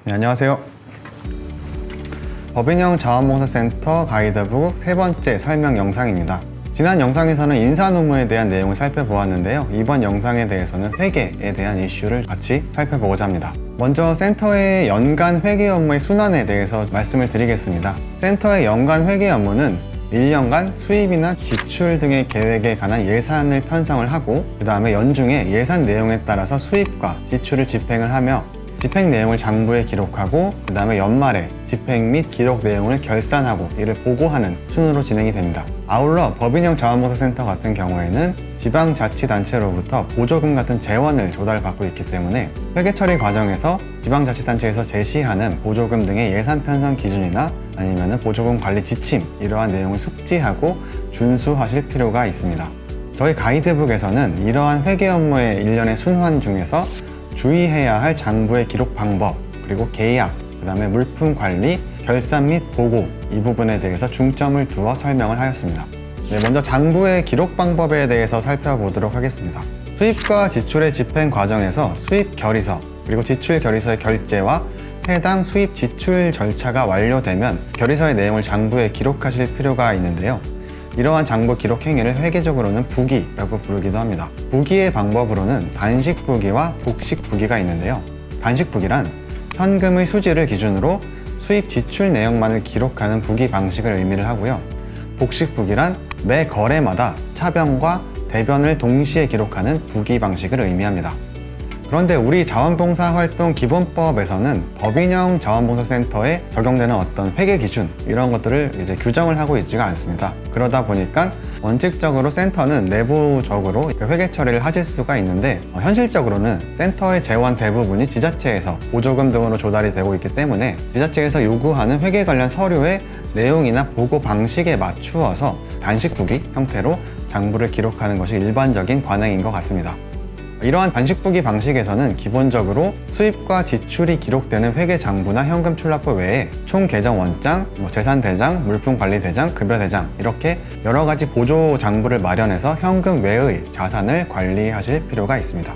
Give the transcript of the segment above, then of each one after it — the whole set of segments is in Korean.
네, 안녕하세요. 법인형 자원봉사센터 가이드북 세 번째 설명 영상입니다. 지난 영상에서는 인사노무에 대한 내용을 살펴보았는데요. 이번 영상에 대해서는 회계에 대한 이슈를 같이 살펴보고자 합니다. 먼저 센터의 연간 회계 업무의 순환에 대해서 말씀을 드리겠습니다. 센터의 연간 회계 업무는 1년간 수입이나 지출 등의 계획에 관한 예산을 편성을 하고 그 다음에 연중에 예산 내용에 따라서 수입과 지출을 집행을 하며 집행 내용을 장부에 기록하고 그 다음에 연말에 집행 및 기록 내용을 결산하고 이를 보고하는 순으로 진행이 됩니다. 아울러 법인형 자원봉사센터 같은 경우에는 지방자치단체로부터 보조금 같은 재원을 조달받고 있기 때문에 회계 처리 과정에서 지방자치단체에서 제시하는 보조금 등의 예산 편성 기준이나 아니면 보조금 관리 지침 이러한 내용을 숙지하고 준수하실 필요가 있습니다. 저희 가이드북에서는 이러한 회계 업무의 일련의 순환 중에서 주의해야 할 장부의 기록 방법, 그리고 계약, 그 다음에 물품 관리, 결산 및 보고 이 부분에 대해서 중점을 두어 설명을 하였습니다. 네, 먼저 장부의 기록 방법에 대해서 살펴보도록 하겠습니다. 수입과 지출의 집행 과정에서 수입 결의서, 그리고 지출 결의서의 결제와 해당 수입 지출 절차가 완료되면 결의서의 내용을 장부에 기록하실 필요가 있는데요. 이러한 장부 기록 행위를 회계적으로는 부기라고 부르기도 합니다. 부기의 방법으로는 반식부기와 복식부기가 있는데요. 반식부기란 현금의 수지를 기준으로 수입 지출 내용만을 기록하는 부기 방식을 의미를 하고요. 복식부기란 매 거래마다 차변과 대변을 동시에 기록하는 부기 방식을 의미합니다. 그런데 우리 자원봉사활동 기본법에서는 법인형 자원봉사센터에 적용되는 어떤 회계 기준 이런 것들을 이제 규정을 하고 있지가 않습니다. 그러다 보니까 원칙적으로 센터는 내부적으로 회계 처리를 하실 수가 있는데 현실적으로는 센터의 재원 대부분이 지자체에서 보조금 등으로 조달이 되고 있기 때문에 지자체에서 요구하는 회계 관련 서류의 내용이나 보고 방식에 맞추어서 단식부기 형태로 장부를 기록하는 것이 일반적인 관행인 것 같습니다. 이러한 반식부기 방식에서는 기본적으로 수입과 지출이 기록되는 회계 장부나 현금 출납부 외에 총 계정 원장, 재산 대장, 물품 관리 대장, 급여 대장 이렇게 여러 가지 보조 장부를 마련해서 현금 외의 자산을 관리하실 필요가 있습니다.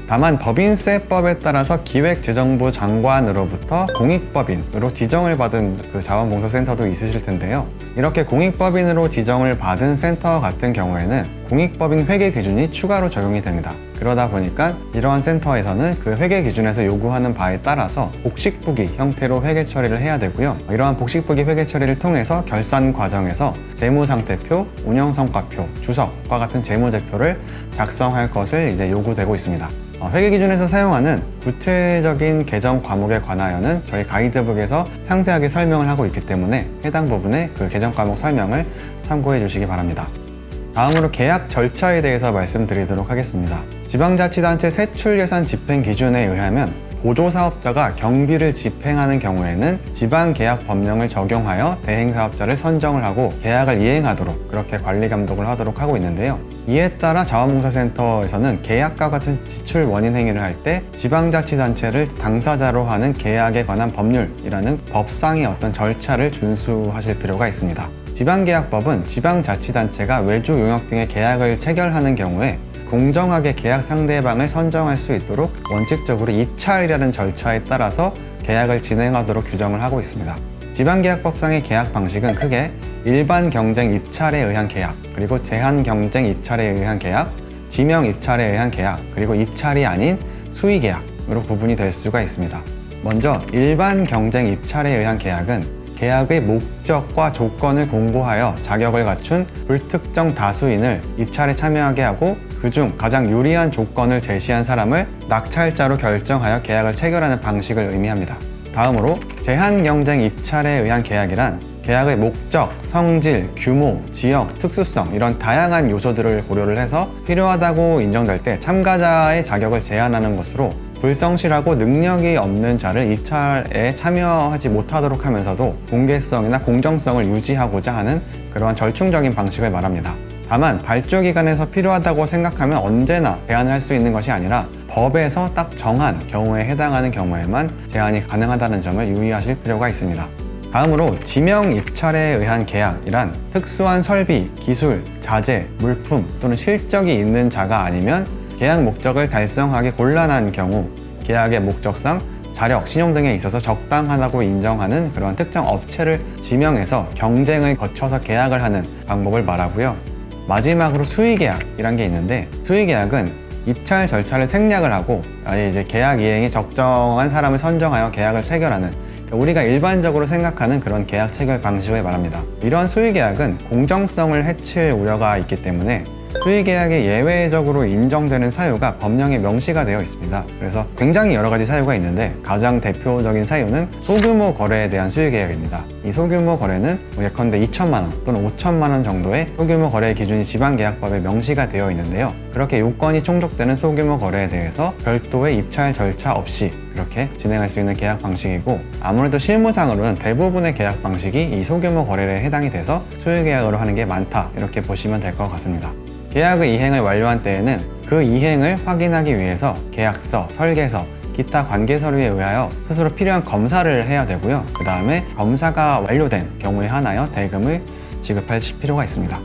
다만 법인세법에 따라서 기획재정부 장관으로부터 공익법인으로 지정을 받은 그 자원봉사센터도 있으실 텐데요. 이렇게 공익법인으로 지정을 받은 센터 같은 경우에는 공익법인 회계 기준이 추가로 적용이 됩니다. 그러다 보니까 이러한 센터에서는 그 회계 기준에서 요구하는 바에 따라서 복식부기 형태로 회계 처리를 해야 되고요. 이러한 복식부기 회계 처리를 통해서 결산 과정에서 재무상태표, 운영성과표, 주석과 같은 재무제표를 작성할 것을 이제 요구되고 있습니다. 회계 기준에서 사용하는 구체적인 계정 과목에 관하여는 저희 가이드북에서 상세하게 설명을 하고 있기 때문에 해당 부분의 그 계정 과목 설명을 참고해 주시기 바랍니다. 다음으로 계약 절차에 대해서 말씀드리도록 하겠습니다. 지방자치단체 세출예산 집행 기준에 의하면 보조사업자가 경비를 집행하는 경우에는 지방계약법령을 적용하여 대행사업자를 선정을 하고 계약을 이행하도록 그렇게 관리감독을 하도록 하고 있는데요. 이에 따라 자원봉사센터에서는 계약과 같은 지출 원인 행위를 할 때 지방자치단체를 당사자로 하는 계약에 관한 법률이라는 법상의 어떤 절차를 준수하실 필요가 있습니다. 지방계약법은 지방자치단체가 외주 용역 등의 계약을 체결하는 경우에 공정하게 계약 상대방을 선정할 수 있도록 원칙적으로 입찰이라는 절차에 따라서 계약을 진행하도록 규정을 하고 있습니다. 지방계약법상의 계약 방식은 크게 일반 경쟁 입찰에 의한 계약, 그리고 제한 경쟁 입찰에 의한 계약, 지명 입찰에 의한 계약, 그리고 입찰이 아닌 수의 계약으로 구분이 될 수가 있습니다. 먼저 일반 경쟁 입찰에 의한 계약은 계약의 목적과 조건을 공고하여 자격을 갖춘 불특정 다수인을 입찰에 참여하게 하고 그중 가장 유리한 조건을 제시한 사람을 낙찰자로 결정하여 계약을 체결하는 방식을 의미합니다. 다음으로 제한경쟁 입찰에 의한 계약이란 계약의 목적, 성질, 규모, 지역, 특수성 이런 다양한 요소들을 고려를 해서 필요하다고 인정될 때 참가자의 자격을 제한하는 것으로 불성실하고 능력이 없는 자를 입찰에 참여하지 못하도록 하면서도 공개성이나 공정성을 유지하고자 하는 그러한 절충적인 방식을 말합니다. 다만 발주기관에서 필요하다고 생각하면 언제나 제한을 할 수 있는 것이 아니라 법에서 딱 정한 경우에 해당하는 경우에만 제한이 가능하다는 점을 유의하실 필요가 있습니다. 다음으로 지명 입찰에 의한 계약이란 특수한 설비, 기술, 자재, 물품 또는 실적이 있는 자가 아니면 계약 목적을 달성하기 곤란한 경우 계약의 목적상 자력, 신용 등에 있어서 적당하다고 인정하는 그런 특정 업체를 지명해서 경쟁을 거쳐서 계약을 하는 방법을 말하고요. 마지막으로 수의계약이란 게 있는데, 수의계약은 입찰 절차를 생략을 하고 아예 이제 계약 이행이 적정한 사람을 선정하여 계약을 체결하는, 우리가 일반적으로 생각하는 그런 계약 체결 방식을 말합니다. 이러한 수의계약은 공정성을 해칠 우려가 있기 때문에 수의계약에 예외적으로 인정되는 사유가 법령에 명시가 되어 있습니다. 그래서 굉장히 여러 가지 사유가 있는데 가장 대표적인 사유는 소규모 거래에 대한 수의계약입니다. 이 소규모 거래는 예컨대 2천만 원 또는 5천만 원 정도의 소규모 거래 기준이 지방계약법에 명시가 되어 있는데요. 그렇게 요건이 충족되는 소규모 거래에 대해서 별도의 입찰 절차 없이 그렇게 진행할 수 있는 계약 방식이고, 아무래도 실무상으로는 대부분의 계약 방식이 이 소규모 거래에 해당이 돼서 수의계약으로 하는 게 많다, 이렇게 보시면 될 것 같습니다. 계약의 이행을 완료한 때에는 그 이행을 확인하기 위해서 계약서, 설계서, 기타 관계 서류에 의하여 스스로 필요한 검사를 해야 되고요. 그 다음에 검사가 완료된 경우에 한하여 대금을 지급할 필요가 있습니다.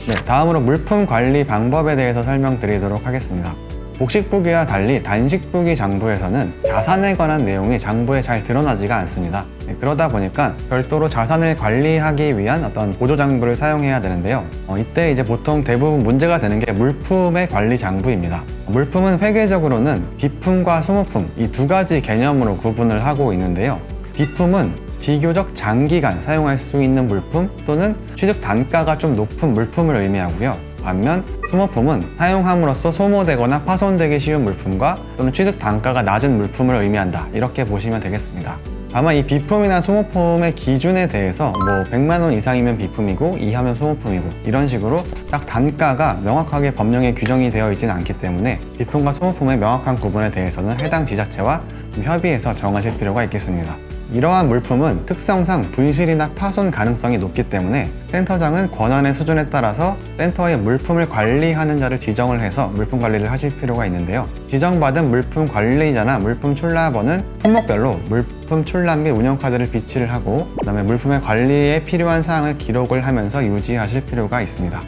네, 다음으로 물품 관리 방법에 대해서 설명드리도록 하겠습니다. 복식부기와 달리 단식부기 장부에서는 자산에 관한 내용이 장부에 잘 드러나지가 않습니다. 그러다 보니까 별도로 자산을 관리하기 위한 어떤 보조장부를 사용해야 되는데요. 이때 이제 보통 대부분 문제가 되는 게 물품의 관리 장부입니다. 물품은 회계적으로는 비품과 소모품, 이 두 가지 개념으로 구분을 하고 있는데요. 비품은 비교적 장기간 사용할 수 있는 물품 또는 취득 단가가 좀 높은 물품을 의미하고요. 반면 소모품은 사용함으로써 소모되거나 파손되기 쉬운 물품과 또는 취득 단가가 낮은 물품을 의미한다, 이렇게 보시면 되겠습니다. 다만 이 비품이나 소모품의 기준에 대해서 100만 원 이상이면 비품이고 이하면 소모품이고 이런 식으로 딱 단가가 명확하게 법령에 규정이 되어 있지는 않기 때문에 비품과 소모품의 명확한 구분에 대해서는 해당 지자체와 협의해서 정하실 필요가 있겠습니다. 이러한 물품은 특성상 분실이나 파손 가능성이 높기 때문에 센터장은 권한의 수준에 따라서 센터의 물품을 관리하는 자를 지정을 해서 물품 관리를 하실 필요가 있는데요. 지정받은 물품 관리자나 물품 출납원은 품목별로 물품 출납 및 운영카드를 비치를 하고, 그 다음에 물품의 관리에 필요한 사항을 기록을 하면서 유지하실 필요가 있습니다.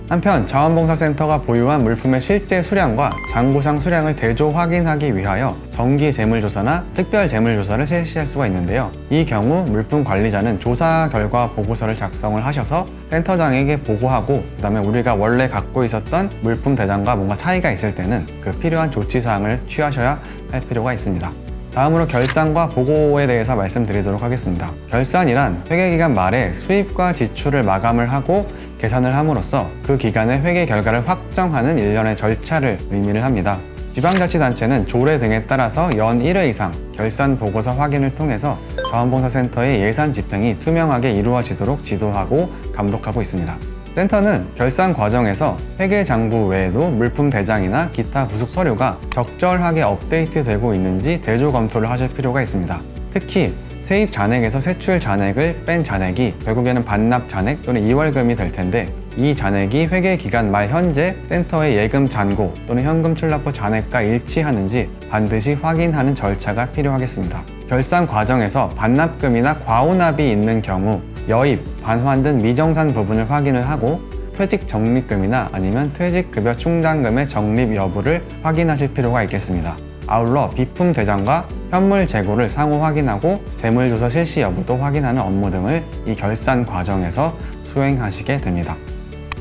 한편 자원봉사센터가 보유한 물품의 실제 수량과 장부상 수량을 대조 확인하기 위하여 정기 재물조사나 특별 재물조사를 실시할 수가 있는데요. 이 경우 물품 관리자는 조사 결과 보고서를 작성을 하셔서 센터장에게 보고하고, 그 다음에 우리가 원래 갖고 있었던 물품 대장과 뭔가 차이가 있을 때는 그 필요한 조치사항을 취하셔야 할 필요가 있습니다. 다음으로 결산과 보고에 대해서 말씀드리도록 하겠습니다. 결산이란 회계기간 말에 수입과 지출을 마감을 하고 계산을 함으로써 그 기간의 회계 결과를 확정하는 일련의 절차를 의미를 합니다. 지방자치단체는 조례 등에 따라서 연 1회 이상 결산 보고서 확인을 통해서 자원봉사센터의 예산 집행이 투명하게 이루어지도록 지도하고 감독하고 있습니다. 센터는 결산 과정에서 회계장부 외에도 물품 대장이나 기타 부속 서류가 적절하게 업데이트되고 있는지 대조 검토를 하실 필요가 있습니다. 특히 세입 잔액에서 세출 잔액을 뺀 잔액이 결국에는 반납 잔액 또는 이월금이 될 텐데, 이 잔액이 회계 기간 말 현재 센터의 예금 잔고 또는 현금 출납부 잔액과 일치하는지 반드시 확인하는 절차가 필요하겠습니다. 결산 과정에서 반납금이나 과오납이 있는 경우 여입, 반환 등 미정산 부분을 확인을 하고 퇴직 적립금이나 아니면 퇴직급여 충당금의 적립 여부를 확인하실 필요가 있겠습니다. 아울러 비품 대장과 현물 재고를 상호 확인하고 재물조사 실시 여부도 확인하는 업무 등을 이 결산 과정에서 수행하시게 됩니다.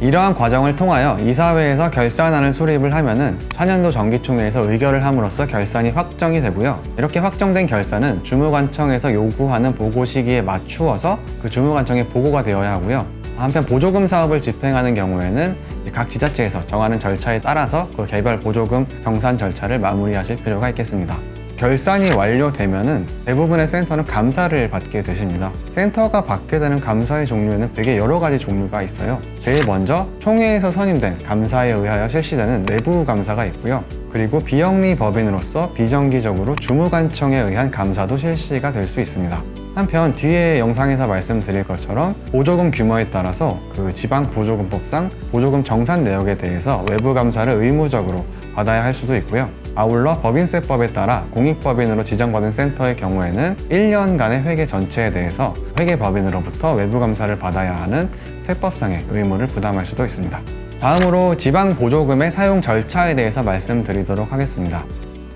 이러한 과정을 통하여 이사회에서 결산안을 수립을 하면은 차년도 정기총회에서 의결을 함으로써 결산이 확정이 되고요. 이렇게 확정된 결산은 주무관청에서 요구하는 보고 시기에 맞추어서 그 주무관청에 보고가 되어야 하고요. 한편 보조금 사업을 집행하는 경우에는 각 지자체에서 정하는 절차에 따라서 그 개별 보조금 정산 절차를 마무리하실 필요가 있겠습니다. 결산이 완료되면은 대부분의 센터는 감사를 받게 되십니다. 센터가 받게 되는 감사의 종류에는 되게 여러 가지 종류가 있어요. 제일 먼저 총회에서 선임된 감사에 의하여 실시되는 내부 감사가 있고요. 그리고 비영리 법인으로서 비정기적으로 주무관청에 의한 감사도 실시가 될 수 있습니다. 한편 뒤에 영상에서 말씀드릴 것처럼 보조금 규모에 따라서 그 지방보조금법상 보조금 정산 내역에 대해서 외부 감사를 의무적으로 받아야 할 수도 있고요. 아울러 법인세법에 따라 공익법인으로 지정받은 센터의 경우에는 1년간의 회계 전체에 대해서 회계법인으로부터 외부 감사를 받아야 하는 세법상의 의무를 부담할 수도 있습니다. 다음으로 지방보조금의 사용 절차에 대해서 말씀드리도록 하겠습니다.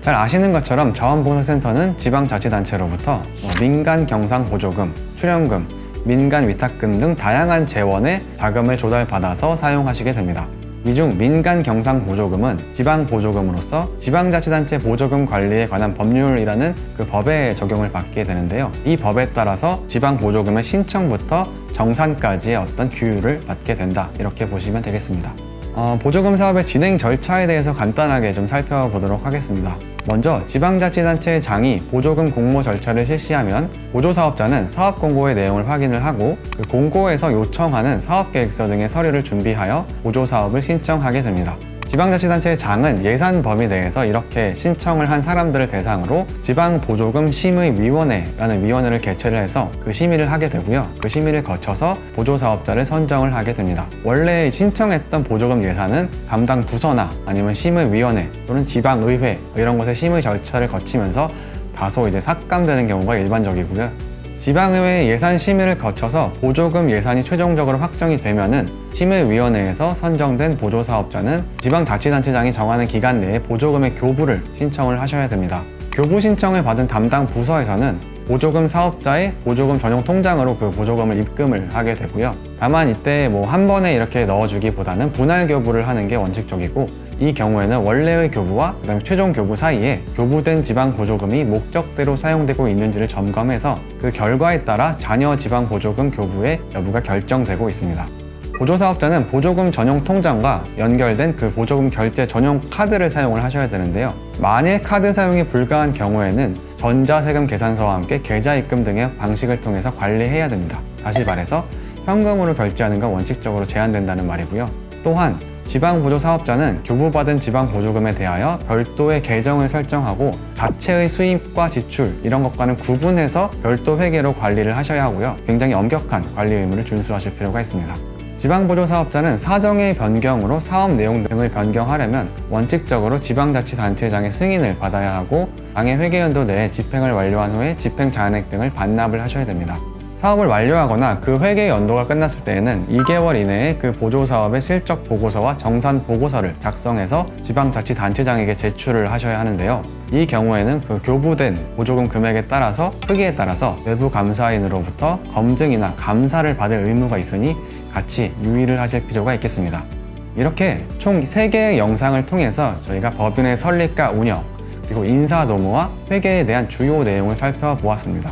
잘 아시는 것처럼 자원봉사센터는 지방자치단체로부터 민간경상보조금, 출연금, 민간위탁금 등 다양한 재원의 자금을 조달받아서 사용하시게 됩니다. 이 중 민간경상보조금은 지방보조금으로서 지방자치단체 보조금 관리에 관한 법률이라는 그 법에 적용을 받게 되는데요. 이 법에 따라서 지방보조금의 신청부터 정산까지의 어떤 규율을 받게 된다, 이렇게 보시면 되겠습니다. 보조금 사업의 진행 절차에 대해서 간단하게 좀 살펴보도록 하겠습니다. 먼저 지방자치단체의 장이 보조금 공모 절차를 실시하면 보조사업자는 사업 공고의 내용을 확인을 하고 그 공고에서 요청하는 사업계획서 등의 서류를 준비하여 보조사업을 신청하게 됩니다. 지방자치단체의 장은 예산 범위 내에서 이렇게 신청을 한 사람들을 대상으로 지방보조금 심의위원회라는 위원회를 개최를 해서 그 심의를 하게 되고요. 그 심의를 거쳐서 보조사업자를 선정을 하게 됩니다. 원래 신청했던 보조금 예산은 담당 부서나 아니면 심의위원회 또는 지방의회 이런 곳의 심의 절차를 거치면서 다소 삭감되는 경우가 일반적이고요. 지방의회 예산 심의를 거쳐서 보조금 예산이 최종적으로 확정이 되면은 심의위원회에서 선정된 보조사업자는 지방자치단체장이 정하는 기간 내에 보조금의 교부를 신청을 하셔야 됩니다. 교부 신청을 받은 담당 부서에서는 보조금 사업자의 보조금 전용 통장으로 그 보조금을 입금을 하게 되고요. 다만 이때 한 번에 이렇게 넣어주기보다는 분할 교부를 하는 게 원칙적이고, 이 경우에는 원래의 교부와 그다음에 최종 교부 사이에 교부된 지방 보조금이 목적대로 사용되고 있는지를 점검해서 그 결과에 따라 잔여 지방 보조금 교부의 여부가 결정되고 있습니다. 보조사업자는 보조금 전용 통장과 연결된 그 보조금 결제 전용 카드를 사용을 하셔야 되는데요. 만일 카드 사용이 불가한 경우에는 전자세금 계산서와 함께 계좌 입금 등의 방식을 통해서 관리해야 됩니다. 다시 말해서 현금으로 결제하는 건 원칙적으로 제한된다는 말이고요. 또한 지방보조사업자는 교부받은 지방보조금에 대하여 별도의 계정을 설정하고 자체의 수입과 지출 이런 것과는 구분해서 별도 회계로 관리를 하셔야 하고요. 굉장히 엄격한 관리 의무를 준수하실 필요가 있습니다. 지방보조사업자는 사정의 변경으로 사업 내용 등을 변경하려면 원칙적으로 지방자치단체장의 승인을 받아야 하고 당해 회계연도 내에 집행을 완료한 후에 집행 잔액 등을 반납을 하셔야 됩니다. 사업을 완료하거나 그 회계 연도가 끝났을 때에는 2개월 이내에 그 보조사업의 실적 보고서와 정산 보고서를 작성해서 지방자치단체장에게 제출을 하셔야 하는데요. 이 경우에는 그 교부된 보조금 금액에 따라서 크기에 따라서 외부 감사인으로부터 검증이나 감사를 받을 의무가 있으니 같이 유의를 하실 필요가 있겠습니다. 이렇게 총 3개의 영상을 통해서 저희가 법인의 설립과 운영, 그리고 인사노무와 회계에 대한 주요 내용을 살펴보았습니다.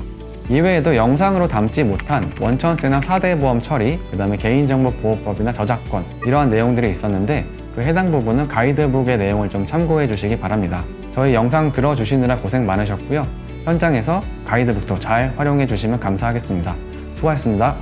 이외에도 영상으로 담지 못한 원천세나 4대 보험 처리, 그 다음에 개인정보보호법이나 저작권 이러한 내용들이 있었는데 그 해당 부분은 가이드북의 내용을 좀 참고해 주시기 바랍니다. 저희 영상 들어주시느라 고생 많으셨고요. 현장에서 가이드북도 잘 활용해 주시면 감사하겠습니다. 수고하셨습니다.